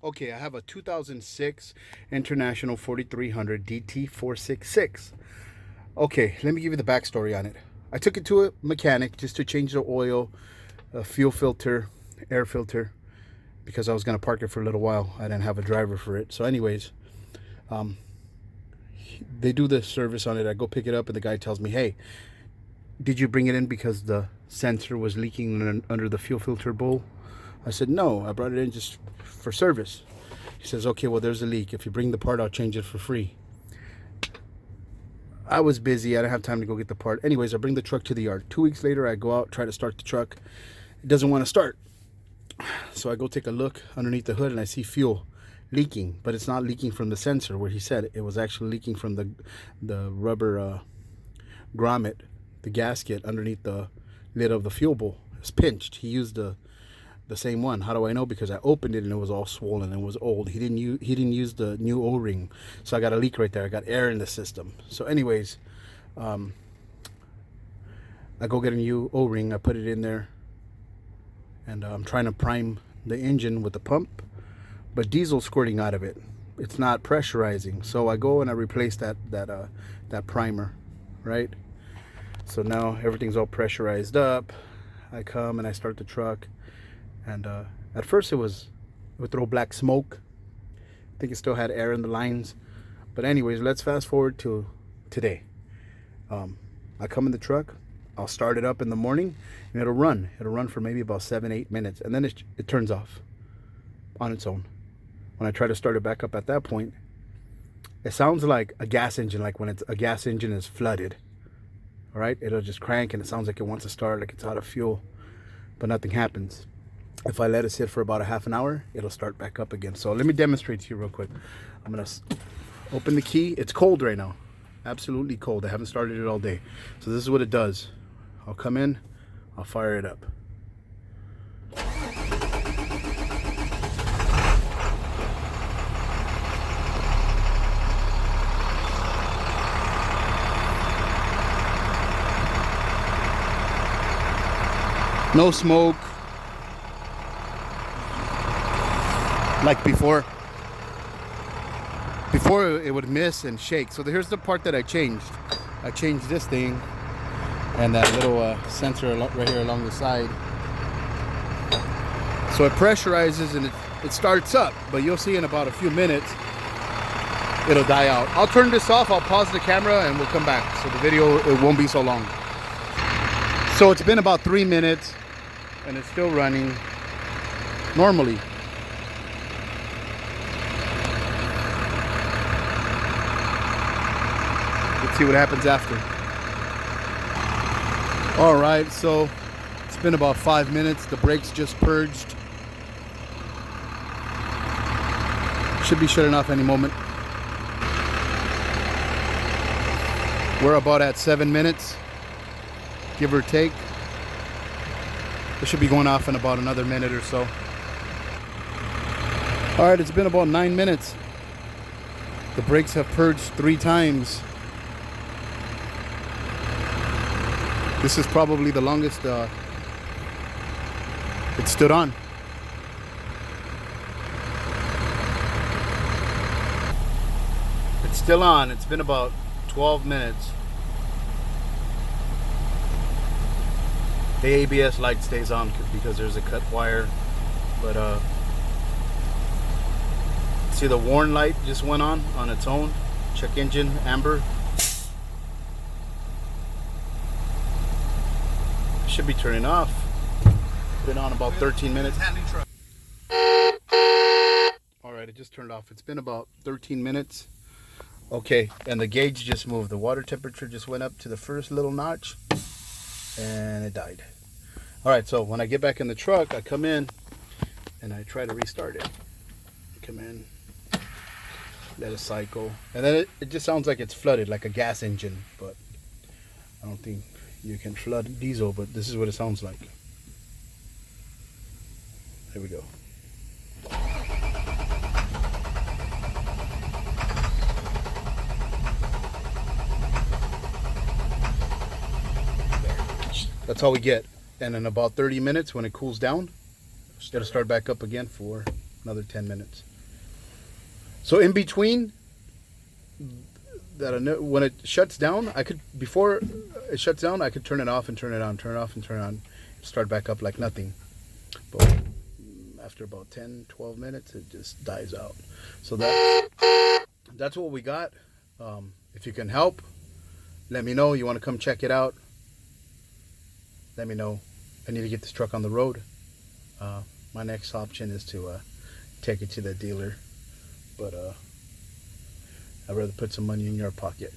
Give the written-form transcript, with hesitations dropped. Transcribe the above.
Okay, I have a 2006 International 4300 DT466. Okay, let me give you the backstory on it. I took it to a mechanic just to change the oil, a fuel filter, air filter, because I was going to park it for a little while. I didn't have a driver for it. So anyways, um, they do the service on it. I go pick it up and the guy tells me, hey, did you bring it in because the sensor was leaking under the fuel filter bowl? I said, no, I brought it in just for service. He says, okay, well, there's a leak. If you bring the part, I'll change it for free. I was busy. I didn't have time to go get the part. Anyways, I bring the truck to the yard. 2 weeks later, I go out, try to start the truck. It doesn't want to start. So I go take a look underneath the hood and I see fuel leaking, but it's not leaking from the sensor where he said it was actually leaking from the rubber grommet, the gasket underneath the lid of the fuel bowl. It's pinched. He used the same one. How do I know? Because I opened it and it was all swollen and it was old. He didn't use the new O-ring, so I got a leak right there. I got air in the system. So anyways, I go get a new O-ring. I put it in there, and I'm trying to prime the engine with the pump, but diesel squirting out of it. It's not pressurizing. So I go and I replace that primer, right? So now everything's all pressurized up. I come and I start the truck. And at first it would throw black smoke. I think it still had air in the lines. But anyways, let's fast forward to today. I come in the truck. I'll start it up in the morning and it'll run. It'll run for maybe about 7-8 minutes. And then it turns off on its own. When I try to start it back up at that point, it sounds like a gas engine, like when a gas engine is flooded. All right, it'll just crank and it sounds like it wants to start, like it's out of fuel, but nothing happens. If I let it sit for about a half an hour, it'll start back up again. So let me demonstrate to you real quick. I'm gonna open the key. It's cold right now, absolutely cold. I haven't started it all day. So this is what it does. I'll come in, I'll fire it up. No smoke. Like before it would miss and shake. So here's the part that I changed. I changed this thing and that little sensor right here along the side. So it pressurizes and it starts up, but you'll see in about a few minutes it'll die out. I'll turn this off, I'll pause the camera and we'll come back. So the video, it won't be so long. So it's been about 3 minutes and it's still running normally. Let's see what happens after. All right, so it's been about 5 minutes. The brakes just purged. Should be shutting off any moment. We're about at 7 minutes, give or take. It should be going off in about another minute or so. All right, it's been about 9 minutes. The brakes have purged 3 times. This is probably the longest it stood on. It's still on. It's been about 12 minutes. The ABS light stays on because there's a cut wire, but see the warn light just went on its own. Check engine, amber. Should be turning off. Been on about 13 minutes. All right, it just turned off. It's been about 13 minutes. Okay, and the gauge just moved. The water temperature just went up to the first little notch and it died. All right, so when I get back in the truck, I come in and I try to restart it. Come in, let it cycle, and then it just sounds like it's flooded, like a gas engine, but I don't think you can flood diesel, but this is what it sounds like. There we go. That's all we get. And in about 30 minutes, when it cools down, it'll start back up again for another 10 minutes. So in between that, when it shuts down, before it shuts down, I could turn it off and turn it on, turn it off and turn it on, start back up like nothing. But after about 10-12 minutes, it just dies out. So that's what we got. If you can help, let me know. You want to come check it out, let me know. I need to get this truck on the road. My next option is to take it to the dealer, but I'd rather put some money in your pocket.